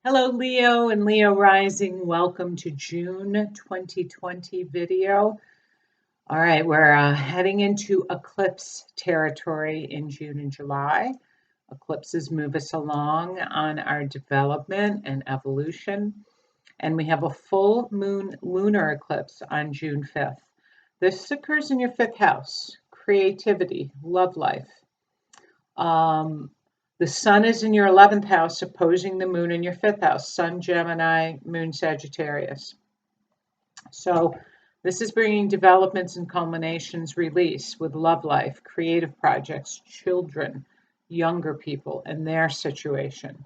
Hello, Leo and Leo Rising. Welcome to June 2020 video. All right, we're heading into eclipse territory in June and July. Eclipses move us along on our development and evolution. And we have a full moon lunar eclipse on June 5th. This occurs in your fifth house, creativity, love life. The sun is in your 11th house, opposing the moon in your fifth house, Sun, Gemini, Moon, Sagittarius. So this is bringing developments and culminations, release with love life, creative projects, children, younger people, and their situation.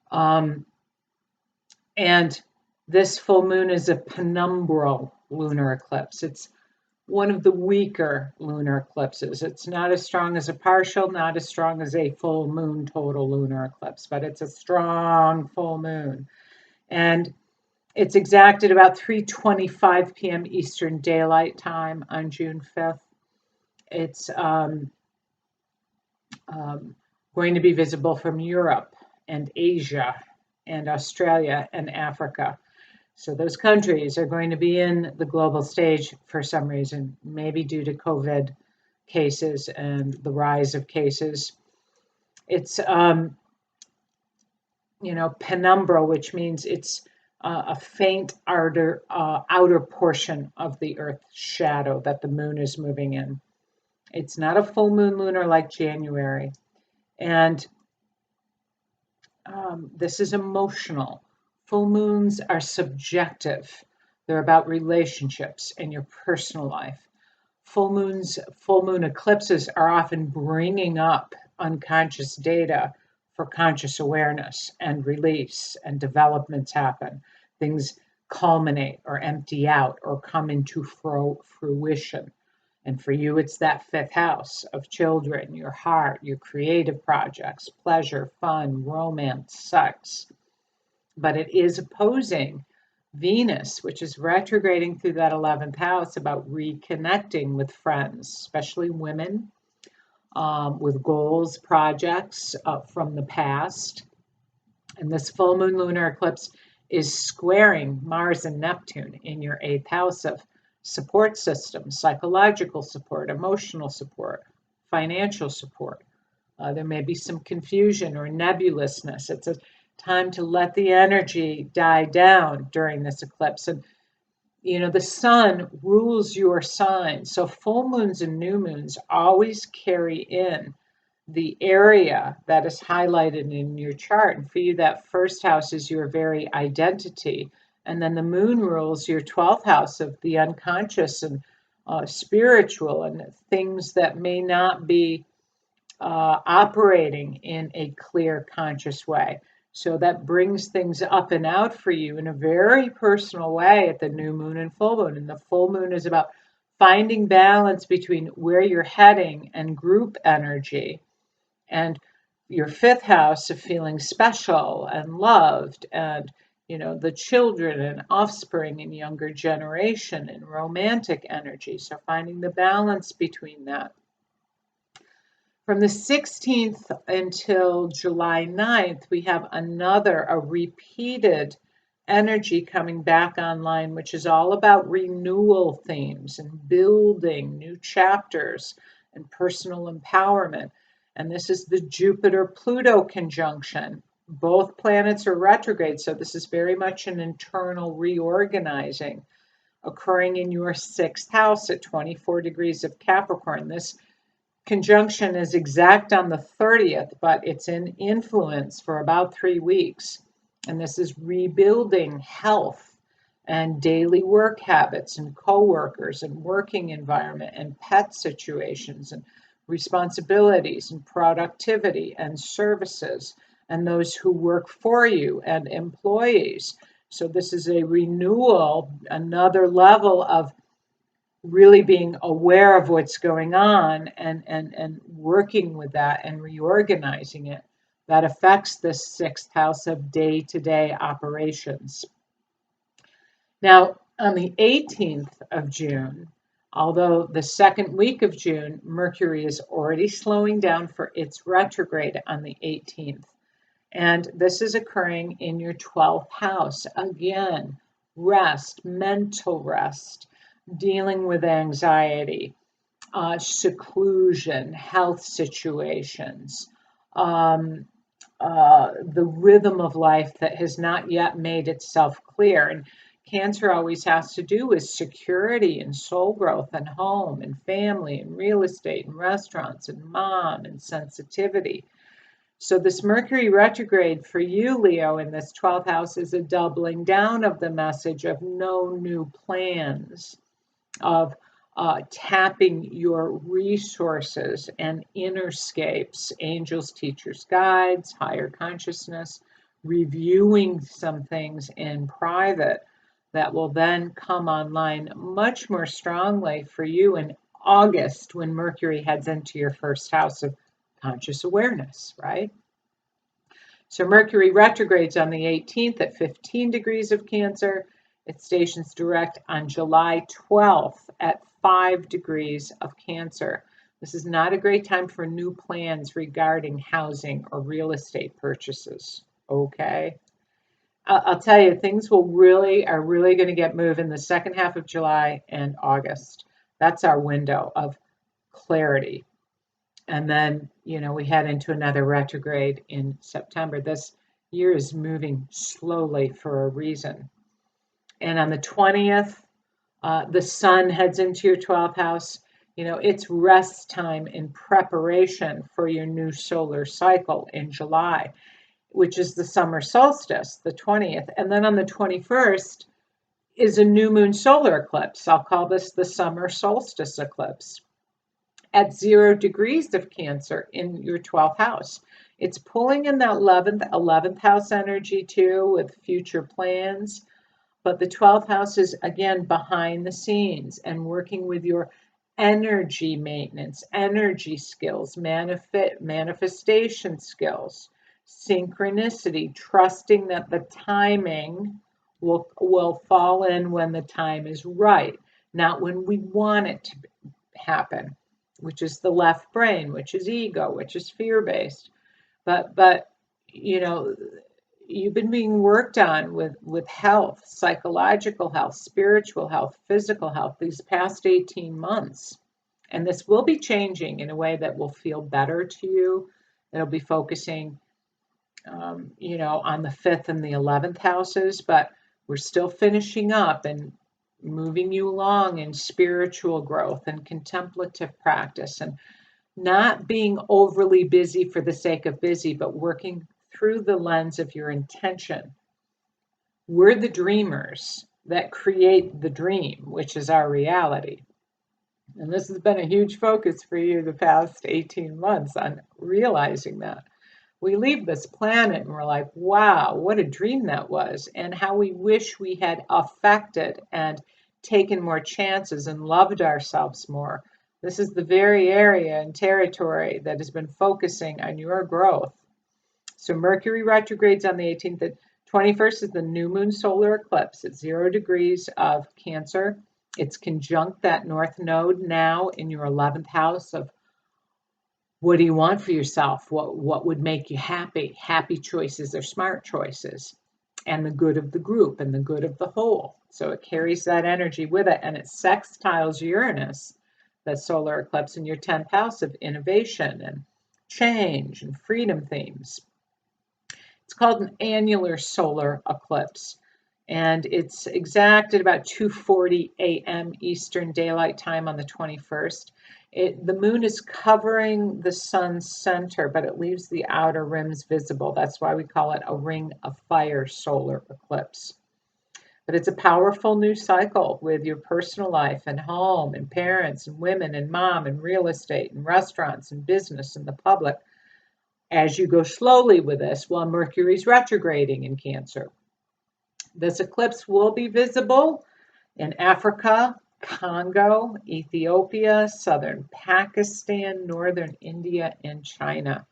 And this full moon is a penumbral lunar eclipse. It's one of the weaker lunar eclipses. It's not as strong as a partial, not as strong as a full moon total lunar eclipse, but it's a strong full moon. And it's exact at about 3:25 p.m. Eastern Daylight Time on June 5th. It's going to be visible from Europe and Asia and Australia and Africa. So those countries are going to be in the global stage for some reason, maybe due to COVID cases and the rise of cases. It's, penumbra, which means it's a faint outer portion of the Earth's shadow that the moon is moving in. It's not a full moon lunar like January. And this is emotional. Full moons are subjective. They're about relationships and your personal life. Full moon eclipses are often bringing up unconscious data for conscious awareness and release, and developments happen. Things culminate or empty out or come into fruition. And for you, it's that fifth house of children, your heart, your creative projects, pleasure, fun, romance, sex. But it is opposing Venus, which is retrograding through that 11th house, about reconnecting with friends, especially women, with goals, projects from the past. And this full moon lunar eclipse is squaring Mars and Neptune in your 8th house of support systems, psychological support, emotional support, financial support. There may be some confusion or nebulousness. It's a time to let the energy die down during this eclipse. And, the sun rules your sign. So full moons and new moons always carry in the area that is highlighted in your chart. And for you, that first house is your very identity. And then the moon rules your 12th house of the unconscious and spiritual, and things that may not be operating in a clear, conscious way. So that brings things up and out for you in a very personal way at the new moon and full moon. And the full moon is about finding balance between where you're heading and group energy, and your fifth house of feeling special and loved, and the children and offspring and younger generation and romantic energy. So finding the balance between that. From the 16th until July 9th, we have a repeated energy coming back online, which is all about renewal themes and building new chapters and personal empowerment. And this is the Jupiter-Pluto conjunction. Both planets are retrograde, so this is very much an internal reorganizing occurring in your 6th house at 24 degrees of Capricorn. This conjunction is exact on the 30th, but it's in influence for about 3 weeks. And this is rebuilding health and daily work habits and coworkers and working environment and pet situations and responsibilities and productivity and services and those who work for you and employees. So this is a renewal, another level of really being aware of what's going on and working with that and reorganizing it, that affects the 6th house of day-to-day operations. Now, on the 18th of June, although the second week of June, Mercury is already slowing down for its retrograde on the 18th. And this is occurring in your 12th house. Again, rest, mental rest, dealing with anxiety, seclusion, health situations, um, the rhythm of life that has not yet made itself clear. And Cancer always has to do with security and soul growth and home and family and real estate and restaurants and mom and sensitivity. So this Mercury retrograde for you, Leo, in this 12th house is a doubling down of the message of no new plans, of tapping your resources and innerscapes, angels, teachers, guides, higher consciousness, reviewing some things in private that will then come online much more strongly for you in August when Mercury heads into your first house of conscious awareness, right? So Mercury retrogrades on the 18th at 15 degrees of Cancer. It stations direct on July 12th at 5 degrees of Cancer. This is not a great time for new plans regarding housing or real estate purchases. Okay. I'll tell you, things are really going to get moving the second half of July and August. That's our window of clarity. And then, we head into another retrograde in September. This year is moving slowly for a reason. And on the 20th, the sun heads into your 12th house. It's rest time in preparation for your new solar cycle in July, which is the summer solstice, the 20th. And then on the 21st is a new moon solar eclipse. I'll call this the summer solstice eclipse at 0 degrees of Cancer in your 12th house. It's pulling in that 11th house energy too with future plans. But the 12th house is again behind the scenes and working with your energy maintenance, energy skills, manifestation skills, synchronicity, trusting that the timing will fall in when the time is right, not when we want it to happen, which is the left brain, which is ego, which is fear-based. But you've been being worked on with health, psychological health, spiritual health, physical health these past 18 months. And this will be changing in a way that will feel better to you. It'll be focusing, on the 5th and the 11th houses, but we're still finishing up and moving you along in spiritual growth and contemplative practice and not being overly busy for the sake of busy, but working through the lens of your intention. We're the dreamers that create the dream, which is our reality. And this has been a huge focus for you the past 18 months on realizing that. We leave this planet and we're like, wow, what a dream that was, and how we wish we had affected and taken more chances and loved ourselves more. This is the very area and territory that has been focusing on your growth. So Mercury retrogrades on the 18th. The 21st is the new moon solar eclipse at 0 degrees of Cancer. It's conjunct that north node now in your 11th house of what do you want for yourself? What would make you happy? Happy choices are smart choices, and the good of the group and the good of the whole. So it carries that energy with it, and it sextiles Uranus, the solar eclipse, in your 10th house of innovation and change and freedom themes. It's called an annular solar eclipse, and it's exact at about 2:40 a.m. Eastern Daylight Time on the 21st. The moon is covering the sun's center, but it leaves the outer rims visible. That's why we call it a ring of fire solar eclipse. But it's a powerful new cycle with your personal life and home and parents and women and mom and real estate and restaurants and business and the public as you go slowly with this while Mercury's retrograding in Cancer. This eclipse will be visible in Africa, Congo, Ethiopia, southern Pakistan, northern India, and China.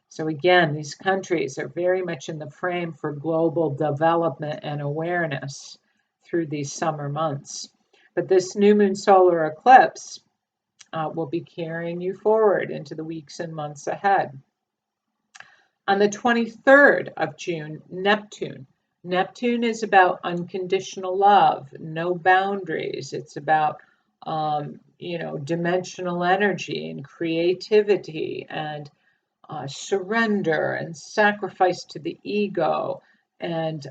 So again, these countries are very much in the frame for global development and awareness through these summer months. But this new moon solar eclipse will be carrying you forward into the weeks and months ahead. On the 23rd of June, Neptune. Neptune is about unconditional love, no boundaries. It's about, dimensional energy and creativity and surrender and sacrifice to the ego and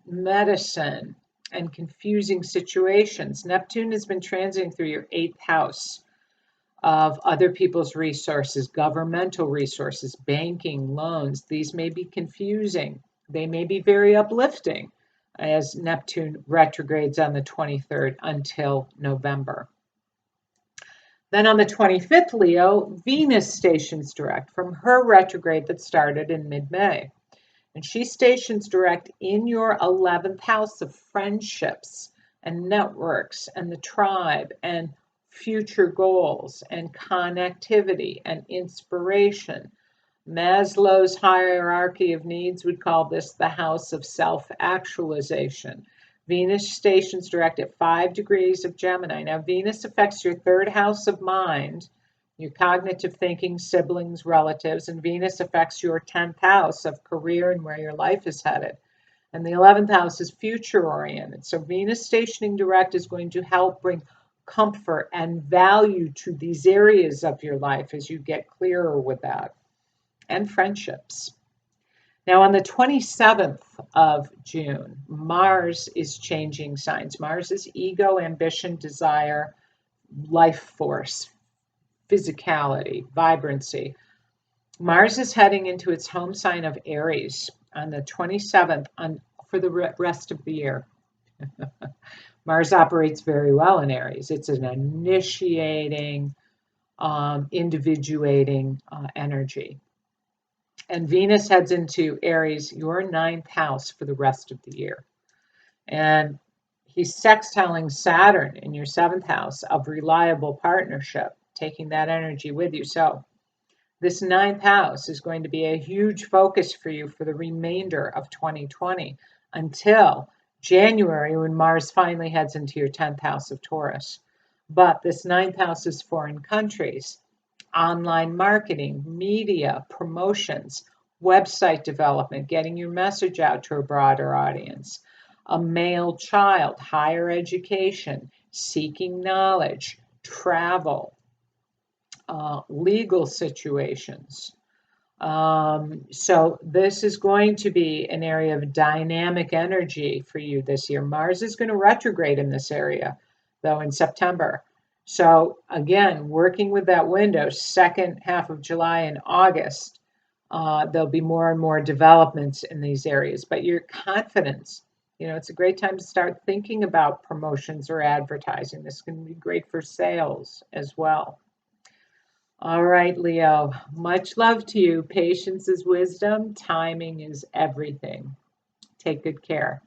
medicine and confusing situations. Neptune has been transiting through your eighth house of other people's resources, governmental resources, banking, loans. These may be confusing. They may be very uplifting as Neptune retrogrades on the 23rd until November. Then on the 25th, Leo, Venus stations direct from her retrograde that started in mid-May. And she stations direct in your 11th house of friendships and networks and the tribe and future goals and connectivity and inspiration. Maslow's hierarchy of needs would call this the house of self-actualization. Venus stations direct at 5 degrees of Gemini. Now, Venus affects your third house of mind, your cognitive thinking, siblings, relatives, and Venus affects your 10th house of career and where your life is headed. And the 11th house is future oriented. So Venus stationing direct is going to help bring comfort and value to these areas of your life as you get clearer with that, and friendships. Now, on the 27th of June, Mars is changing signs. Mars is ego, ambition, desire, life force, physicality, vibrancy. Mars is heading into its home sign of Aries on the 27th for the rest of the year. Mars operates very well in Aries. It's an initiating, individuating energy. And Venus heads into Aries, your 9th house, for the rest of the year. And he's sextiling Saturn in your 7th house of reliable partnership, taking that energy with you. So this 9th house is going to be a huge focus for you for the remainder of 2020 until January, when Mars finally heads into your 10th house of Taurus. But this 9th house is foreign countries, online marketing, media, promotions, website development, getting your message out to a broader audience, a male child, higher education, seeking knowledge, travel, legal situations. So this is going to be an area of dynamic energy for you this year. Mars is going to retrograde in this area, though, in September. So again, working with that window, second half of July and August, there'll be more and more developments in these areas. But your confidence, it's a great time to start thinking about promotions or advertising. This can be great for sales as well. All right, Leo, much love to you. Patience is wisdom. Timing is everything. Take good care.